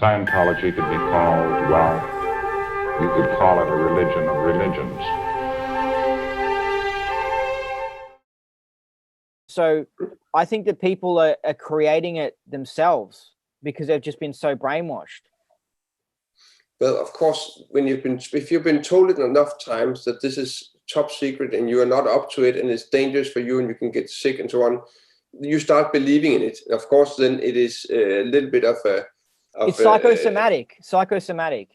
Scientology could be called, well, you could call it a religion of religions. So I think that people are creating it themselves because they've just been so brainwashed. Well, of course, if you've been told it enough times that this is top secret and you are not up to it and it's dangerous for you and you can get sick and so on, you start believing in it. Of course, then it is a little bit of a... It's psychosomatic. Psychosomatic.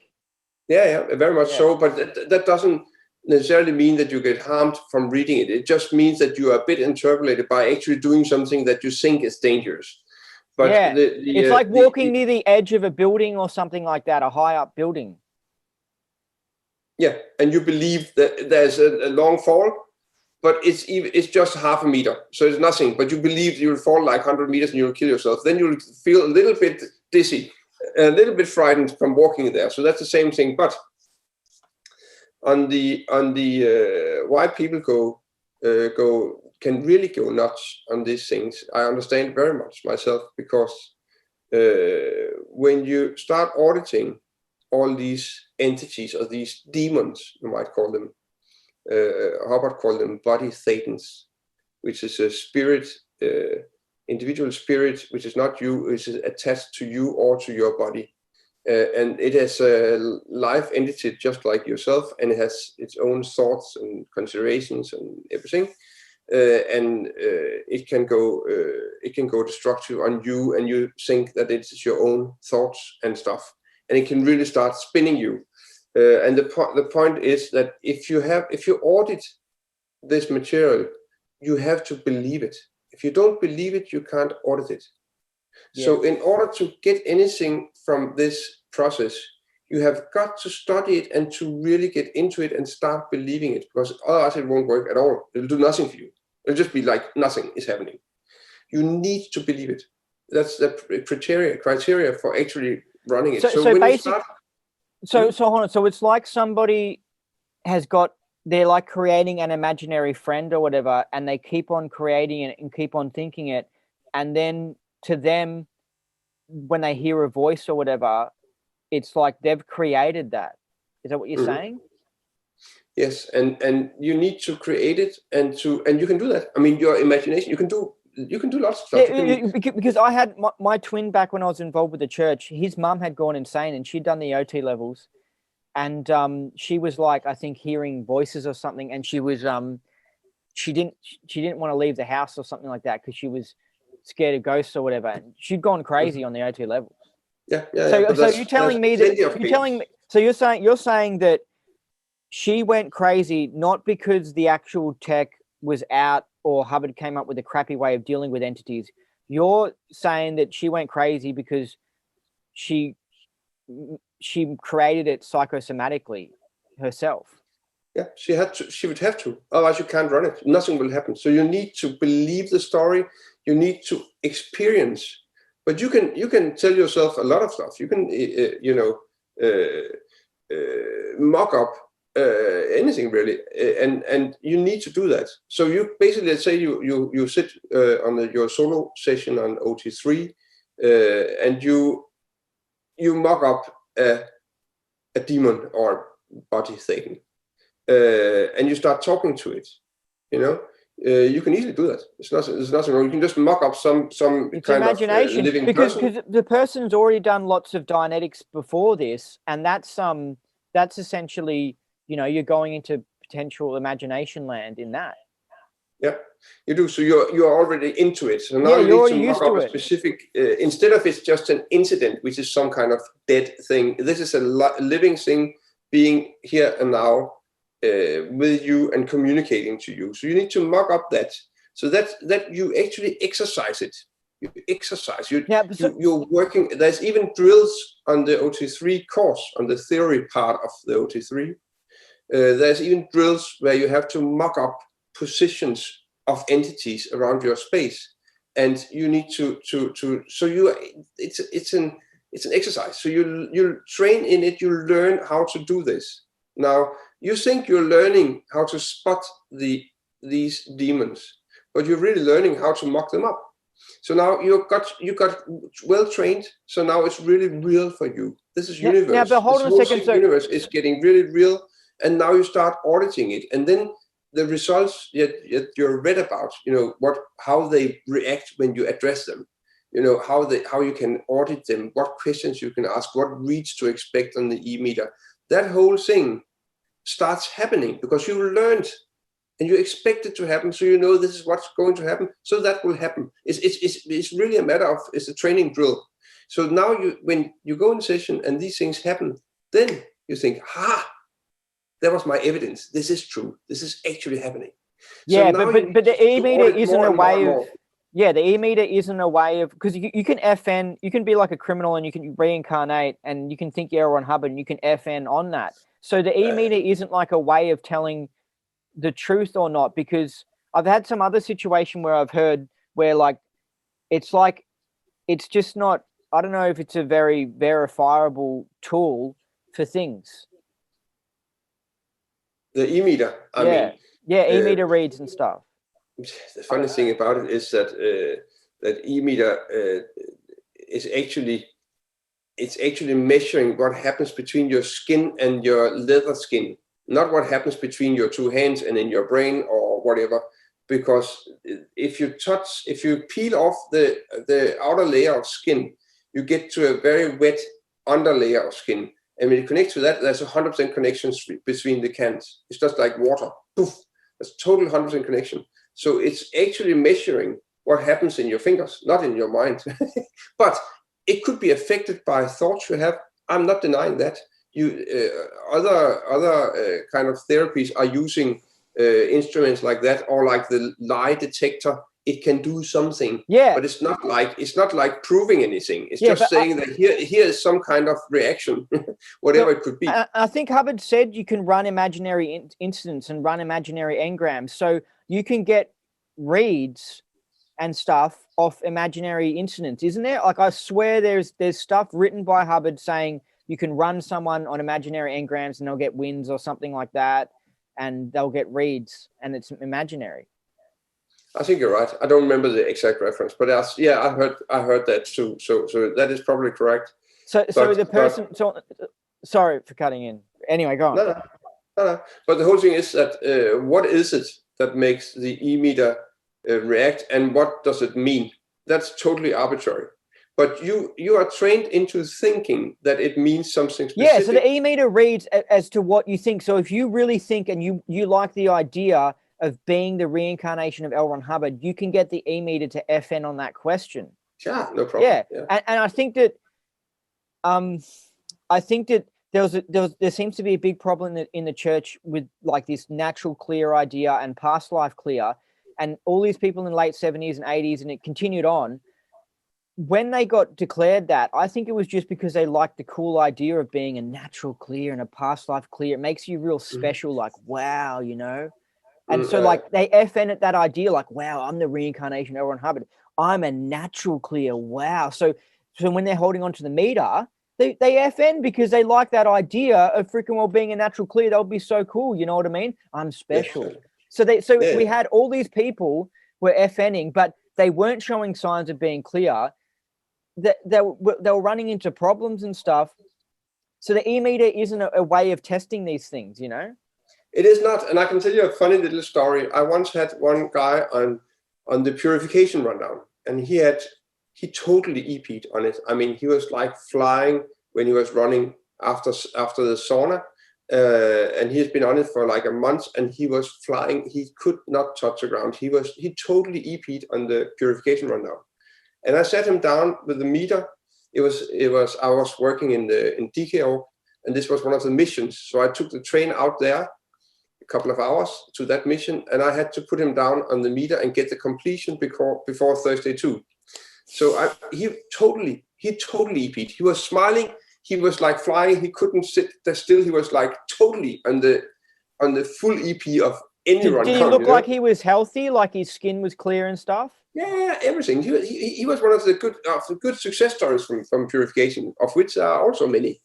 Yeah, very much so. But that doesn't necessarily mean that you get harmed from reading it. It just means that you are a bit interpolated by actually doing something that you think is dangerous. But yeah, it's like walking near the edge of a building or something like that, a high up building. Yeah, and you believe that there's a long fall, but it's just half a meter, so it's nothing. But you believe you'll fall like 100 meters and you'll kill yourself. Then you'll feel a little bit dizzy, a little bit frightened from walking there. So that's the same thing. But on the why people can really go nuts on these things, I understand very much myself, because when you start auditing all these entities or these demons, you might call them, Hubbard called them body thetans, which is a spirit, individual spirit, which is not you, which is attached to you or to your body. And it has a life entity just like yourself, and it has its own thoughts and considerations and everything. And it can go destructive on you, and you think that it's your own thoughts and stuff, and it can really start spinning you. And the point is that if you audit this material, you have to believe it. If you don't believe it, you can't audit it. Yeah. So in order to get anything from this process, you have got to study it and to really get into it and start believing it, because otherwise it won't work at all. It'll do nothing for you. It'll just be like nothing is happening. You need to believe it. That's the criteria for actually running it. So when you start... So hold on. So it's like somebody they're like creating an imaginary friend or whatever, and they keep on creating it and keep on thinking it. And then to them, when they hear a voice or whatever, it's like they've created that. Is that what you're saying? Yes. And you need to create it, and you can do that. I mean, your imagination, you can do lots of stuff. Yeah, because I had my twin back when I was involved with the church. His mum had gone insane, and she'd done the OT levels, and she was like, I think, hearing voices or something, and she was she didn't want to leave the house or something like that because she was scared of ghosts or whatever. And she'd gone crazy on the OT levels. Yeah. So you're telling me that you're saying that she went crazy not because the actual tech was out or Hubbard came up with a crappy way of dealing with entities. You're saying that she went crazy because she created it psychosomatically herself. Yeah, she would have to. Otherwise you can't run it. Nothing will happen. So you need to believe the story. You need to experience. But you can tell yourself a lot of stuff. You can mock up anything really, and you need to do that. So you basically, let's say you sit on your solo session on OT3, and you mock up a demon or body thing, and you start talking to it. You can easily do that. There's nothing wrong. You can just mock up some it's kind imagination, of living because the person's already done lots of Dianetics before this, and that's essentially, you're going into potential imagination land in that. Yeah, you do. So you're already into it. So now you need to mock up a specific, instead of it's just an incident, which is some kind of dead thing. This is a living thing being here and now with you and communicating to you. So you need to mock up that, so that you actually exercise it. You exercise. You're working. There's even drills on the OT3 course, on the theory part of the OT3. There's even drills where you have to mock up positions of entities around your space, and you need to it's an exercise. So you train in it. You learn how to do this. Now you think you're learning how to spot these demons, but you're really learning how to mock them up. So now you got well trained. So now it's really real for you. This is universe. Now, but hold on a second. So universe is getting really real, and now you start auditing it, and then the results that you're read about, how they react when you address them, how you can audit them, what questions you can ask, what reads to expect on the e-meter. That whole thing starts happening because you learned and you expect it to happen, so this is what's going to happen, so that will happen. It's really a matter of, it's a training drill. So now when you go in session and these things happen, then you think, that was my evidence. This is true. This is actually happening. Yeah, so but the e-meter isn't a way of... more. Yeah, the e-meter isn't a way of... Because you can FN, you can be like a criminal and you can reincarnate and you can think you're on Hubbard and you can FN on that. So the e-meter isn't like a way of telling the truth or not, because I've had some other situation where I've heard where it's just not... I don't know if it's a very verifiable tool for things. The e-meter, I mean, e-meter reads and stuff. The funny thing about it is that that e-meter is actually measuring what happens between your skin and your leather skin, not what happens between your two hands and in your brain or whatever. Because if you peel off the outer layer of skin, you get to a very wet underlayer of skin. And when you connect to that, there's 100% connection between the cans. It's just like water. Poof. There's total 100% connection. So it's actually measuring what happens in your fingers, not in your mind. But it could be affected by thoughts you have. I'm not denying that. Other kind of therapies are using instruments like that, or like the lie detector. It can do something, but it's not like proving anything. It's just saying that here is some kind of reaction, whatever it could be. I think Hubbard said you can run imaginary incidents and run imaginary engrams, so you can get reads and stuff off imaginary incidents, isn't there? Like, I swear there's stuff written by Hubbard saying you can run someone on imaginary engrams and they'll get wins or something like that, and they'll get reads, and it's imaginary. I think you're right. I don't remember the exact reference, but I heard that too. So that is probably correct. So the person. Sorry for cutting in. Anyway, go on. No. But the whole thing is that what is it that makes the e-meter react, and what does it mean? That's totally arbitrary. But you are trained into thinking that it means something specific. Yeah. So the e-meter reads as to what you think. So if you really think and you like the idea of being the reincarnation of L. Ron Hubbard, you can get the e-meter to FN on that question. Yeah, no problem. Yeah. And I think that there seems to be a big problem in the church with like this natural clear idea and past life clear, and all these people in the late 70s and 80s, and it continued on. When they got declared that, I think it was just because they liked the cool idea of being a natural clear and a past life clear. It makes you real special, like, wow, And so, like, they FN at that idea, like, wow, I'm the reincarnation of L. Ron Hubbard. I'm a natural clear. Wow. So when they're holding on to the meter, they FN because they like that idea of freaking well being a natural clear. That would be so cool. You know what I mean? I'm special. Yeah. We had all these people were FNing, but they weren't showing signs of being clear. They were running into problems and stuff. So the e-meter isn't a way of testing these things, It is not, and I can tell you a funny little story. I once had one guy on the purification rundown, and he totally EP'd on it. I mean, he was like flying when he was running after the sauna, and he has been on it for like a month, and he was flying. He could not touch the ground. He totally EP'd on the purification rundown, and I sat him down with the meter. I was working in DKO, and this was one of the missions. So I took the train out there, couple of hours to that mission, and I had to put him down on the meter and get the completion before Thursday too. So he totally EP'd. He was smiling. He was like flying. He couldn't sit there still. He was like totally on the full EP of any run. Did he look like he was healthy? Like his skin was clear and stuff? Yeah, everything. He was one of the good success stories from purification, of which there are also many.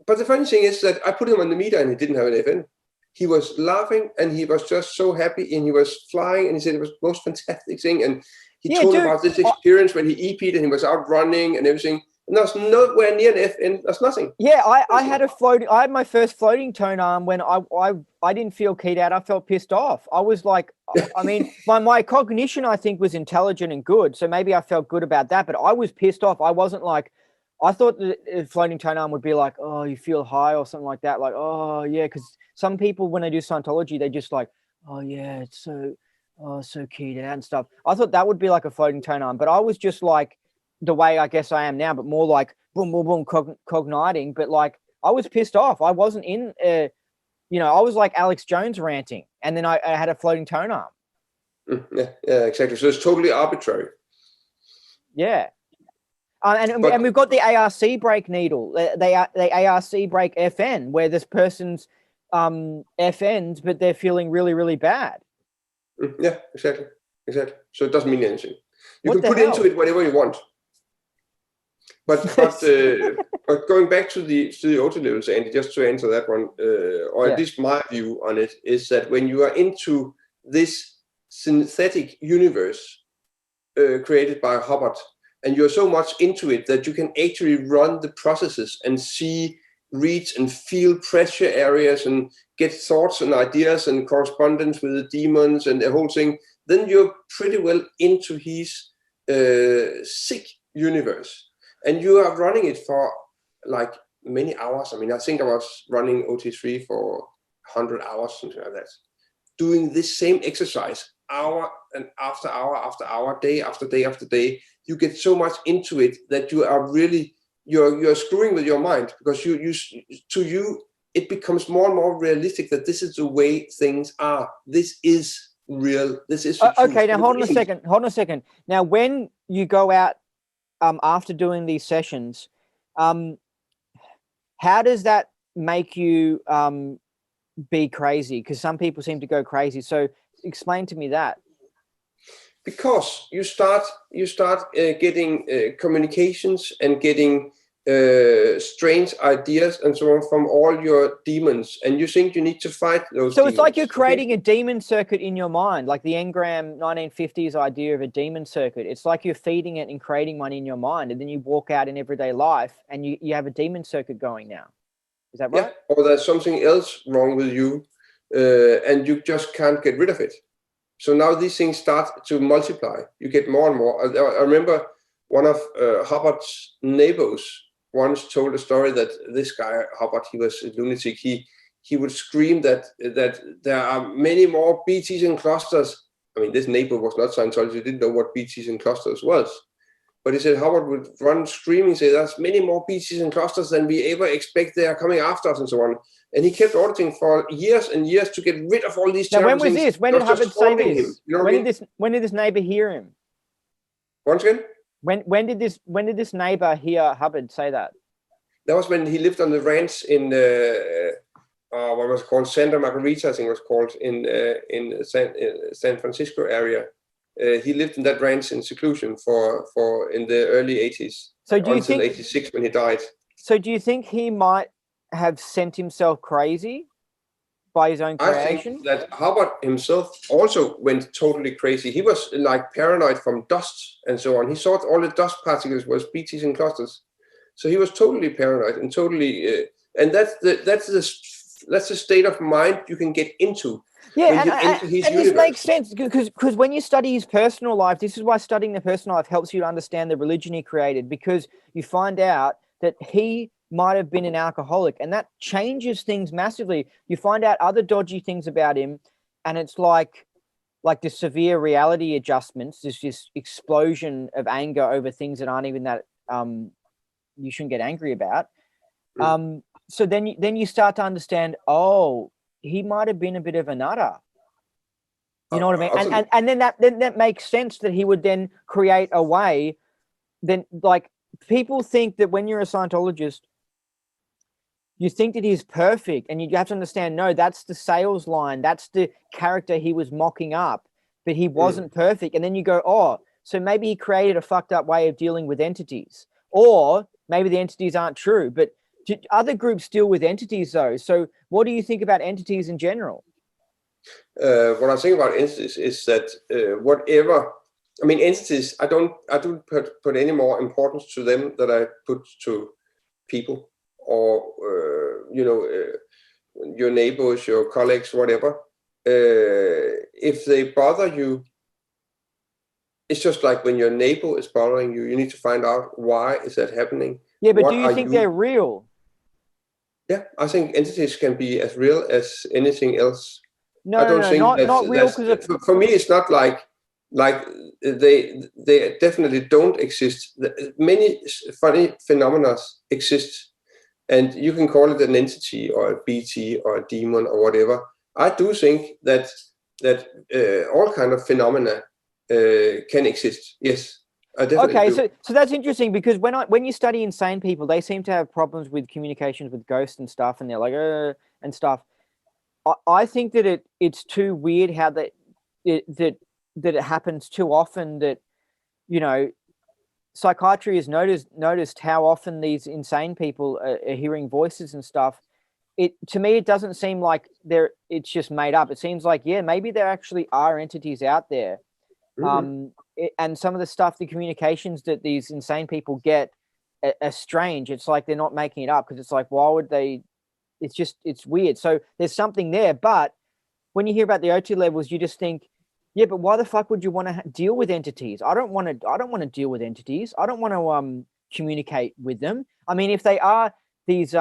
But the funny thing is that I put him on the meter and he didn't have an FN. He was laughing and he was just so happy, and he was flying, and he said it was the most fantastic thing. And He Yeah, told dude, about this experience when he EP'd and he was out running and everything. And there's nowhere near an FN. There's nothing. yeah, I had my first floating tone arm when I didn't feel keyed out. I felt pissed off. I was like, I mean, my cognition, I think, was intelligent and good. So maybe I felt good about that, but I was pissed off. I wasn't like, I thought that a floating tone arm would be like, oh, you feel high or something like that. Like, oh yeah. Cause some people, when they do Scientology, they just like, oh yeah, it's so keyed out and stuff. I thought that would be like a floating tone arm, but I was just like, the way I guess I am now, but more like boom, boom, boom, cogniting. But like I was pissed off. I wasn't in, I was like Alex Jones ranting, and then I had a floating tone arm. Yeah, exactly. So it's totally arbitrary. Yeah, and we've got the ARC break needle. They ARC break FN, where this person's FNs, but they're feeling really, really bad. Yeah, exactly. So it doesn't mean anything. You What can put the into hell? it whatever you want. But going back to the auto levels, Andy, just to answer that one, or at least my view on it, is that when you are into this synthetic universe created by Hubbard, and you're so much into it that you can actually run the processes and see, read, and feel pressure areas and get thoughts and ideas and correspondence with the demons and the whole thing, then you're pretty well into his sick universe. And you are running it for like many hours. I mean, I think I was running OT3 for 100 hours, something like that, doing this same exercise hour and after hour after hour, day after day after day. You get so much into it that you are really, you're screwing with your mind, because to you it becomes more and more realistic that this is the way things are. This is real. This is the truth. Okay. Now hold on a second. Now, when you go out after doing these sessions, how does that make you be crazy? Because some people seem to go crazy. So explain to me that. Because you start getting communications and getting strange ideas and so on from all your demons, and you think you need to fight those So demons. it's like you're creating a demon circuit in your mind, like the Engram 1950s idea of a demon circuit. It's like you're feeding it and creating one in your mind, and then you walk out in everyday life and you have a demon circuit going now. Is that right? Yeah, or there's something else wrong with you, and you just can't get rid of it. So now these things start to multiply. You get more and more. I remember one of Hubbard's neighbors once told a story that this guy, Hubbard, he was a lunatic. He would scream that there are many more BTs and clusters. I mean, this neighbor was not Scientology, he didn't know what BTs and clusters was. But he said Hubbard would run screaming, say, there's many more BTs and clusters than we ever expect. They are coming after us and so on. And he kept auditing for years and years to get rid of all these terrible Now, when was things. this? When did Hubbard say this? You know When did this neighbor hear him? Once again? When did this neighbor hear Hubbard say that? That was when he lived on the ranch in what was called Santa Margarita, I think it was called, in San Francisco area. He lived in that ranch in seclusion for in the early 80s. So do you until think 86 when he died? So do you think he might have sent himself crazy by his own creation? I think that Hubbard himself also went totally crazy. He was like paranoid from dust and so on. He thought all the dust particles was BTs and clusters. So he was totally paranoid and totally, and that's the state of mind you can get into. Yeah, and this makes sense because when you study his personal life, this is why studying the personal life helps you to understand the religion he created, because you find out that he might have been an alcoholic, and that changes things massively. You find out other dodgy things about him, and it's like the severe reality adjustments, this explosion of anger over things that aren't even that you shouldn't get angry about. So then you start to understand, oh, he might have been a bit of a nutter. You know what I mean? And then that makes sense that he would then create a way. Then, like, people think that when you're a Scientologist, you think that he's perfect, and you have to understand, no, that's the sales line. That's the character he was mocking up, but he wasn't perfect. And then you go, oh, so maybe he created a fucked up way of dealing with entities, or maybe the entities aren't true, but other groups deal with entities though. So what do you think about entities in general? What I think about entities is that whatever I mean, entities. I don't put any more importance to them than I put to people, or your neighbors, your colleagues, whatever. If they bother you, it's just like when your neighbor is bothering you. You need to find out why is that happening. Yeah, but do you think they're real? Yeah, I think entities can be as real as anything else. No, not real. Because for me, it's not like they definitely don't exist. Many funny phenomena exist, and you can call it an entity or a BT or a demon or whatever. I do think that all kind of phenomena can exist. Yes, I definitely do. So that's interesting, because when you study insane people, they seem to have problems with communications with ghosts and stuff, and they're like and stuff. I think that it's too weird how that it happens too often. That, you know, psychiatry has noticed how often these insane people are hearing voices and stuff. To me, it doesn't seem like it's just made up. It seems like, yeah, maybe there actually are entities out there. Mm-hmm. And some of the stuff, the communications that these insane people get are strange. It's like they're not making it up, because it's like, why would they? It's weird. So there's something there. But when you hear about the OT levels, you just think, yeah, but why the fuck would you want to deal with entities? I don't want to deal with entities. I don't want to communicate with them. I mean, if they are these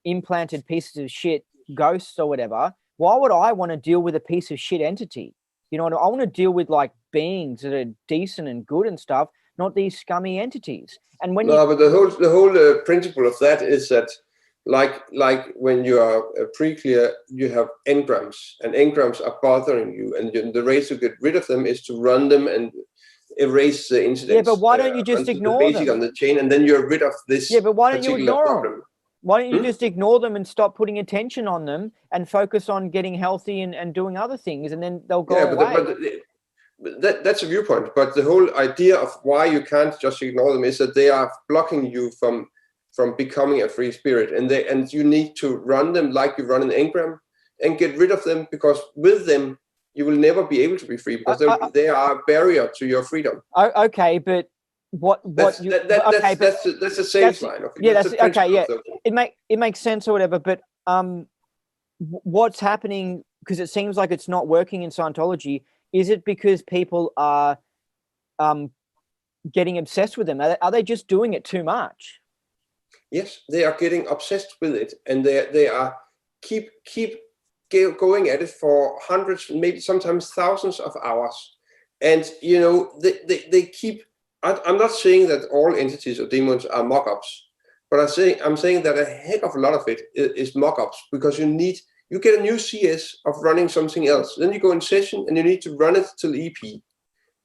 implanted pieces of shit, ghosts or whatever, why would I want to deal with a piece of shit entity? You know, I want to deal with like beings that are decent and good and stuff, not these scummy entities. And when but the whole principle of that is that, like when you are pre-clear, you have engrams, and engrams are bothering you, and the way to get rid of them is to run them and erase the incidents. Yeah, but why don't you just ignore them? On the chain, and then you're rid of this. Yeah, but why don't you ignore problem. them? Why don't you just ignore them and stop putting attention on them and focus on getting healthy and doing other things, and then they'll go away. But that's a viewpoint. But the whole idea of why you can't just ignore them is that they are blocking you from becoming a free spirit, and you need to run them like you run an engram and get rid of them, because with them you will never be able to be free, because they are a barrier to your freedom. Okay, but that's a sales line. Okay, yeah, that's okay. Yeah, it makes sense or whatever. But what's happening? Because it seems like it's not working in Scientology. Is it because people are getting obsessed with them? Are they just doing it too much? Yes, they are getting obsessed with it, and they are keep going at it for hundreds, maybe sometimes thousands of hours. And you know, they keep. I'm not saying that all entities or demons are mock-ups, but I'm saying that a heck of a lot of it is mock-ups, because you get a new CS of running something else, then you go in session and you need to run it till EP.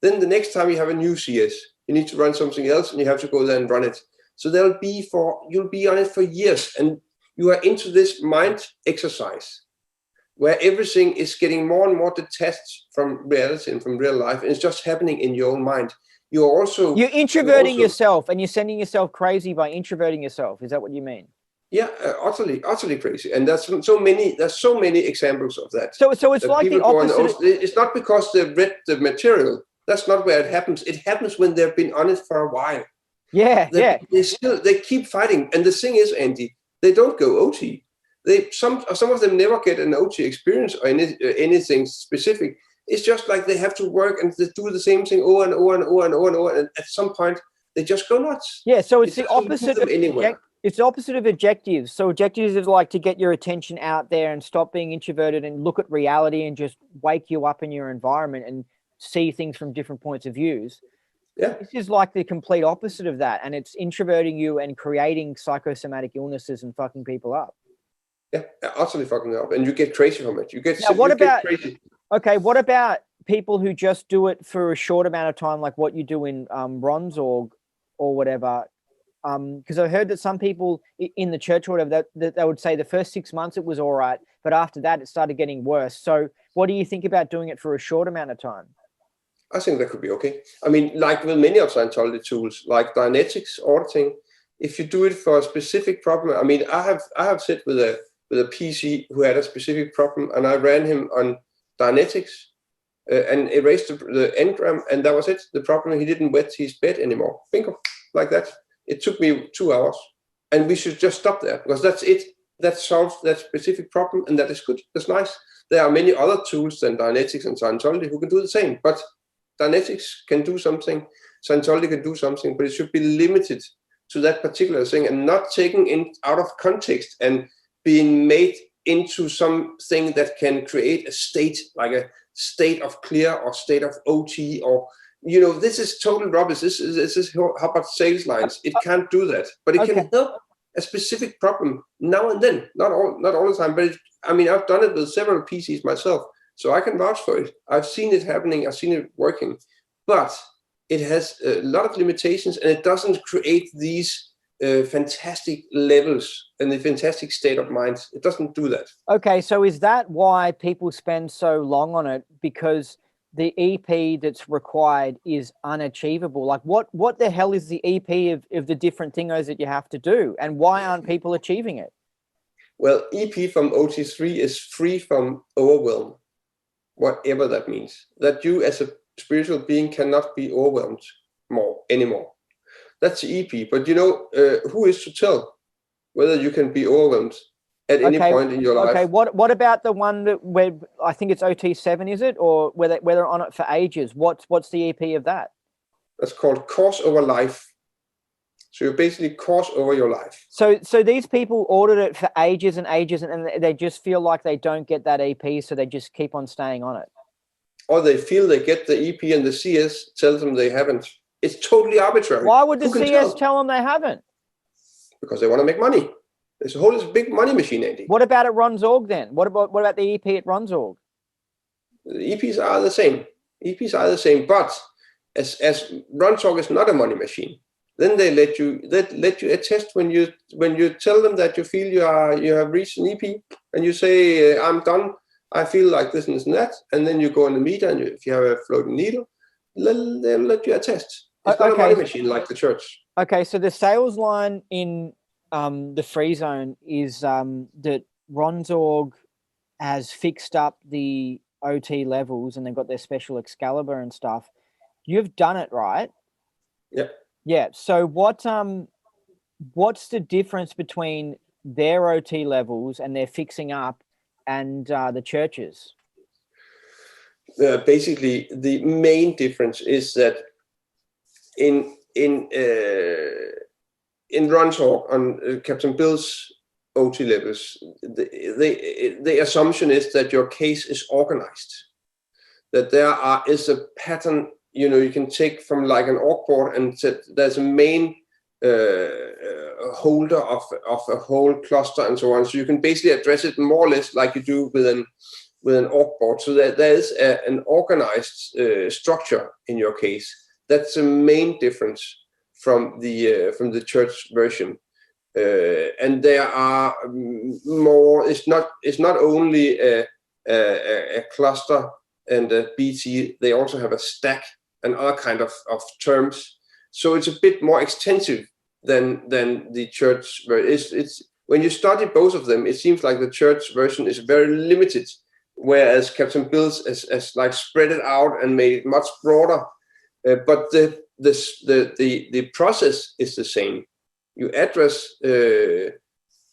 Then the next time you have a new CS, you need to run something else, and you have to go there and run it. So you'll be on it for years, and you are into this mind exercise where everything is getting more and more detached from reality and from real life, and it's just happening in your own mind. You're introverting yourself, and you're sending yourself crazy by introverting yourself. Is that what you mean? Yeah, utterly crazy, and there's so many examples of that. So it's like the opposite. It's not because they've read the material. That's not where it happens. It happens when they've been on it for a while. Yeah, They keep fighting, and the thing is, Andy, they don't go OT. Some of them never get an OT experience or anything specific. It's just like they have to work and they do the same thing over and over and over and over and over, and at some point they just go nuts. Yeah, so it's the opposite of it's the opposite of objectives. So objectives is like to get your attention out there and stop being introverted and look at reality and just wake you up in your environment and see things from different points of views. Yeah. This is like the complete opposite of that, and it's introverting you and creating psychosomatic illnesses and fucking people up. Yeah, utterly fucking up, and you get crazy from it. Crazy. Okay, what about people who just do it for a short amount of time, like what you do in Ron's or whatever? Because I heard that some people in the church or whatever, that they would say the first 6 months it was all right, but after that it started getting worse. So what do you think about doing it for a short amount of time? I think that could be okay. I mean, like with many of Scientology tools, like Dianetics, auditing, if you do it for a specific problem, I mean, I have sit with a PC who had a specific problem, and I ran him on Dianetics, and erased the engram, and that was it. The problem, he didn't wet his bed anymore. Bingo, like that. It took me 2 hours, and we should just stop there, because that's it. That solves that specific problem, and that is good. That's nice. There are many other tools than Dianetics and Scientology who can do the same, but Dianetics can do something, Scientology can do something, but it should be limited to that particular thing and not taken in out of context and being made into something that can create a state, like a state of clear or state of OT, or this is total rubbish. This is Hubbard sales lines. It can't do that, but it can help a specific problem now and then. Not all the time, but I've done it with several PCs myself, so I can vouch for it. I've seen it happening. I've seen it working, but it has a lot of limitations, and it doesn't create these fantastic levels and the fantastic state of mind. It doesn't do that. Okay, so is that why people spend so long on it? Because the EP that's required is unachievable. Like what the hell is the EP of the different thingos that you have to do, and why aren't people achieving it? Well, EP from OT3 is free from overwhelm, whatever that means. That you as a spiritual being cannot be overwhelmed anymore. That's the EP. But who is to tell whether you can be overwhelmed at any point in your life? Okay, what about the one where I think it's OT7, is it? Or where they're on it for ages? What's the EP of that? That's called course over life. So you basically course over your life. So these people ordered it for ages and ages, and they just feel like they don't get that EP, so they just keep on staying on it. Or they feel they get the EP and the CS tells them they haven't. It's totally arbitrary. Why would the CS tell them they haven't? Because they want to make money. It's a big money machine, Andy. What about at Ronsorg then? What about the EP at Ronsorg? The EPs are the same. EPs are the same, but as Ronsorg is not a money machine, then they let you attest when you tell them that you feel you have reached an EP, and you say I'm done. I feel like this and this and that, and then you go on the meter, and if you have a floating needle, they'll let you attest. It's not a money machine like the church. Okay, so the sales line in the free zone is that Ronsorg has fixed up the OT levels, and they've got their special Excalibur and stuff. You've done it, right? Yeah. Yeah. So what's the difference between their OT levels and their fixing up and the churches? Basically, the main difference is that in Ronsorg on Captain Bill's OT levels, the assumption is that your case is organized, that there is a pattern. You can take from like an org board, and there's a main holder of a whole cluster and so on. So you can basically address it more or less like you do with an org board. So there is an organized structure in your case. That's the main difference from the church version. And there are more. It's not only a cluster and a BT. They also have a stack and other kind of terms. So it's a bit more extensive than the church version. It's when you study both of them, it seems like the church version is very limited, whereas Captain Bill's has like spread it out and made it much broader. But the process is the same. You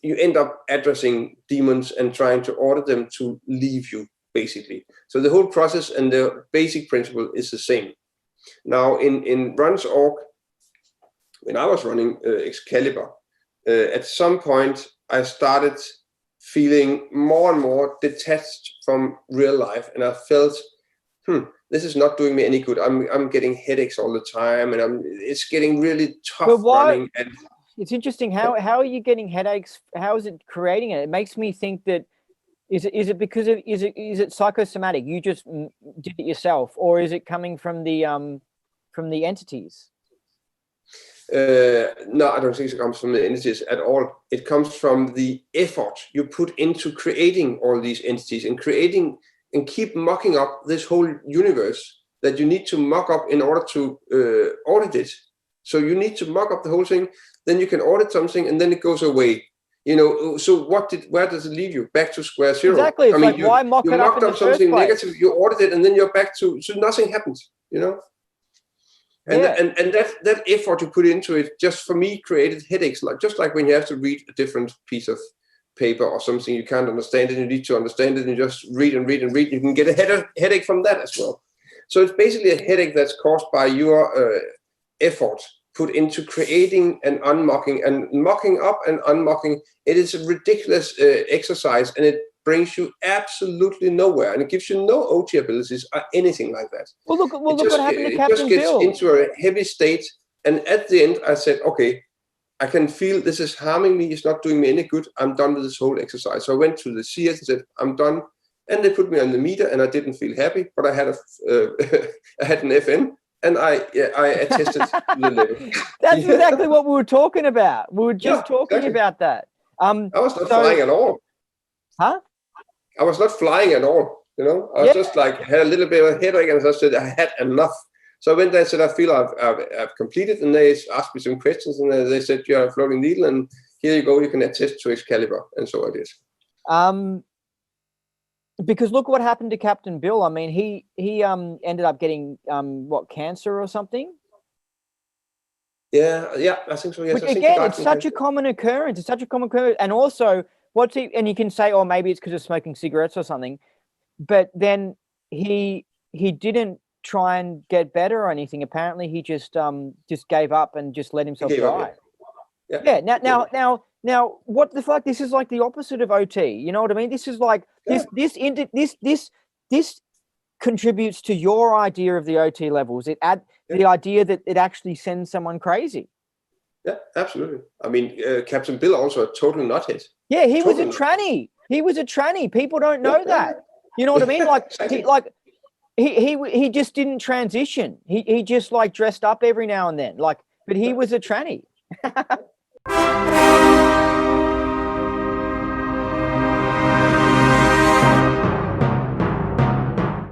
end up addressing demons and trying to order them to leave you, basically. So the whole process and the basic principle is the same. Now in Ronsorg, when I was running Excalibur, at some point I started feeling more and more detached from real life, and I felt, this is not doing me any good. I'm getting headaches all the time, and it's getting really tough running. And it's interesting. How are you getting headaches? How is it creating it? It makes me think that is it because of is it psychosomatic? You just did it yourself, or is it coming from the entities? No, I don't think it comes from the entities at all. It comes from the effort you put into creating all these entities and creating and keep mucking up this whole universe that you need to muck up in order to audit it. So you need to muck up the whole thing, then you can audit something, and then it goes away. You know, so where does it leave you? Back to square zero. Exactly. It's like, why mock you it up mocked in up the first something place? negative, you ordered it, and then you're back to, so nothing happens, you know? And, Yeah. and that effort you put into it, just for me, created headaches, just like when you have to read a different piece of paper or something you can't understand and you need to understand it, and you just read and read and read. You can get a headache from that as well. So it's basically a headache that's caused by your effort put into creating and unmocking and mocking up and unmocking. It is a ridiculous exercise, and it brings you absolutely nowhere, and it gives you no OT abilities or anything like that. Well, look what happened to Captain It just gets Bill. into a heavy state, and at the end I said, okay, I can feel this is harming me, it's not doing me any good, I'm done with this whole exercise. So I went to the CS and said, I'm done, and they put me on the meter, and I didn't feel happy, but I had I had an FM, and I attested to the level. That's exactly what we were talking about. We were just talking about that. I was not flying at all. Huh? I was not flying at all, you know. I was just like, had a little bit of a headache, and I said I had enough. So I went there and said, I feel I've completed, and they asked me some questions, and they said, you're a floating needle, and here you go, you can attest to Excalibur. And so I did. Because look what happened to Captain Bill. I mean, he ended up getting cancer or something. Yeah, I think so. Yes. Which, again, it's such a common occurrence. It's such a common occurrence. And also, and you can say, oh, maybe it's because of smoking cigarettes or something. But then he didn't try and get better or anything. Apparently, he just gave up and just let himself die. Now, what the fuck? This is like the opposite of OT. You know what I mean? This is like this contributes to your idea of the OT levels. It the idea that it actually sends someone crazy. Yeah, absolutely. I mean, Captain Bill also a total nuthead. Yeah, he was a tranny. He was a tranny. People don't know that. You know what I mean? Like he just didn't transition. He just like dressed up every now and then. Like, but he was a tranny.